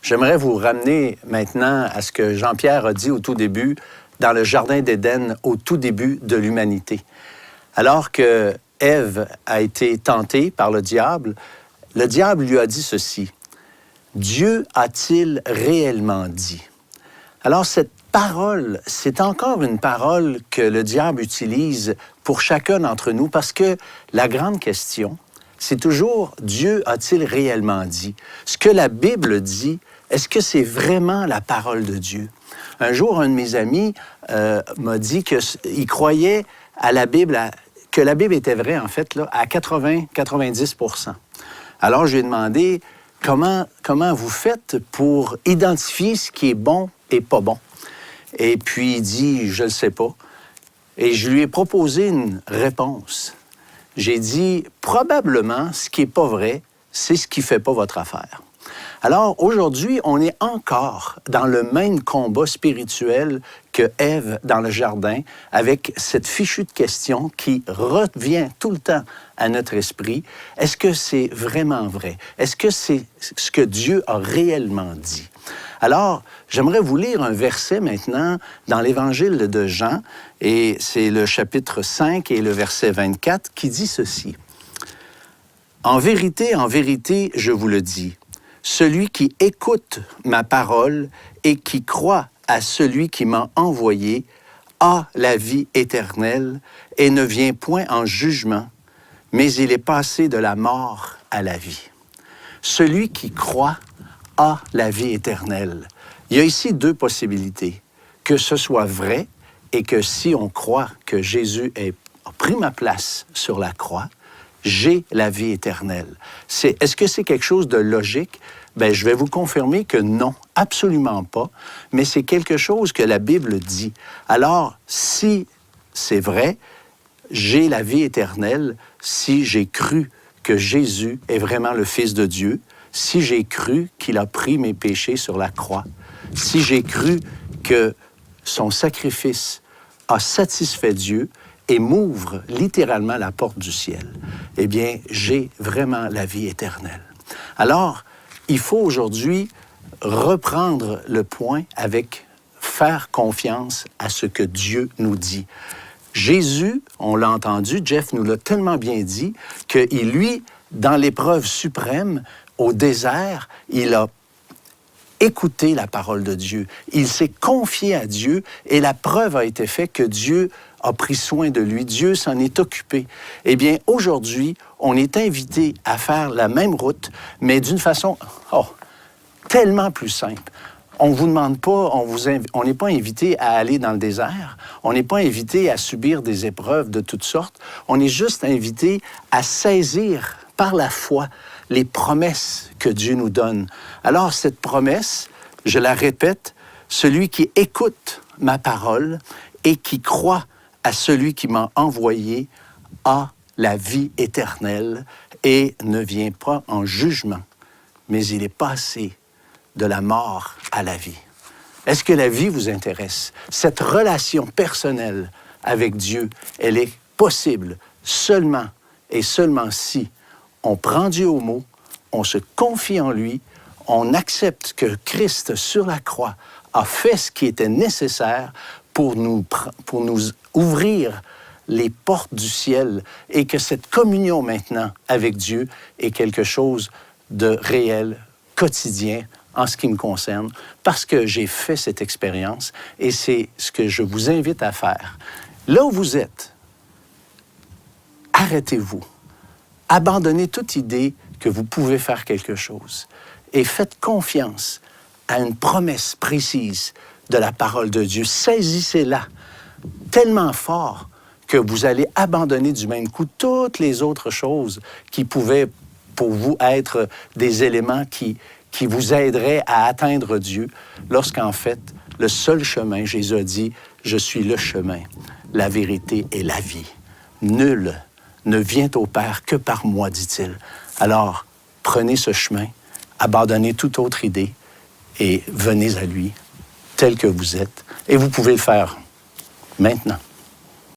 J'aimerais vous ramener maintenant à ce que Jean-Pierre a dit au tout début, dans le Jardin d'Éden, au tout début de l'humanité. Alors que Ève a été tentée par le diable lui a dit ceci: « Dieu a-t-il réellement dit? » Alors cette parole, c'est encore une parole que le diable utilise pour chacun d'entre nous parce que la grande question, c'est toujours « Dieu a-t-il réellement dit? » Ce que la Bible dit, est-ce que c'est vraiment la parole de Dieu? Un jour, un de mes amis m'a dit qu'il croyait à la Bible, que la Bible était vraie, en fait, là, à 80-90 %. Alors, je lui ai demandé comment vous faites pour identifier ce qui est bon et pas bon. Et puis, il dit, je ne le sais pas. Et je lui ai proposé une réponse. J'ai dit, probablement, ce qui n'est pas vrai, c'est ce qui ne fait pas votre affaire. Alors, aujourd'hui, on est encore dans le même combat spirituel que Ève dans le jardin, avec cette fichue de question qui revient tout le temps à notre esprit. Est-ce que c'est vraiment vrai? Est-ce que c'est ce que Dieu a réellement dit? Alors, j'aimerais vous lire un verset maintenant dans l'Évangile de Jean, et c'est le chapitre 5 et le verset 24 qui dit ceci. « En vérité, je vous le dis, celui qui écoute ma parole et qui croit à celui qui m'a envoyé a la vie éternelle et ne vient point en jugement, mais il est passé de la mort à la vie. » Celui qui croit a la vie éternelle. Il y a ici deux possibilités. Que ce soit vrai et que si on croit que Jésus a pris ma place sur la croix, j'ai la vie éternelle. Est-ce que c'est quelque chose de logique? Bien, je vais vous confirmer que non, absolument pas, mais c'est quelque chose que la Bible dit. Alors, si c'est vrai, j'ai la vie éternelle si j'ai cru que Jésus est vraiment le Fils de Dieu, si j'ai cru qu'il a pris mes péchés sur la croix, si j'ai cru que son sacrifice a satisfait Dieu et m'ouvre littéralement la porte du ciel, eh bien, j'ai vraiment la vie éternelle. Alors, il faut aujourd'hui reprendre le point avec faire confiance à ce que Dieu nous dit. Jésus, on l'a entendu, Jeff nous l'a tellement bien dit, qu'il, lui, dans l'épreuve suprême, au désert, il a écouté la parole de Dieu. Il s'est confié à Dieu et la preuve a été faite que Dieu a pris soin de lui. Dieu s'en est occupé. Eh bien, aujourd'hui, on est invité à faire la même route, mais d'une façon tellement plus simple. On ne vous demande pas, on n'est pas invité à aller dans le désert. On n'est pas invité à subir des épreuves de toutes sortes. On est juste invité à saisir par la foi les promesses que Dieu nous donne. Alors, cette promesse, je la répète, celui qui écoute ma parole et qui croit à celui qui m'a envoyé a la vie éternelle et ne vient pas en jugement, mais il est passé de la mort à la vie. Est-ce que la vie vous intéresse? Cette relation personnelle avec Dieu, elle est possible seulement et seulement si on prend Dieu au mot, on se confie en lui, on accepte que Christ, sur la croix, a fait ce qui était nécessaire pour nous ouvrir les portes du ciel et que cette communion maintenant avec Dieu est quelque chose de réel, quotidien, en ce qui me concerne, parce que j'ai fait cette expérience et c'est ce que je vous invite à faire. Là où vous êtes, arrêtez-vous. Abandonnez toute idée que vous pouvez faire quelque chose et faites confiance à une promesse précise de la parole de Dieu. Saisissez-la tellement fort que vous allez abandonner du même coup toutes les autres choses qui pouvaient pour vous être des éléments qui vous aideraient à atteindre Dieu, lorsqu'en fait, le seul chemin, Jésus a dit, « Je suis le chemin, la vérité et la vie. Nul ne vient au Père que par moi, dit-il. » Alors, prenez ce chemin, abandonnez toute autre idée et venez à lui tel que vous êtes. Et vous pouvez le faire maintenant.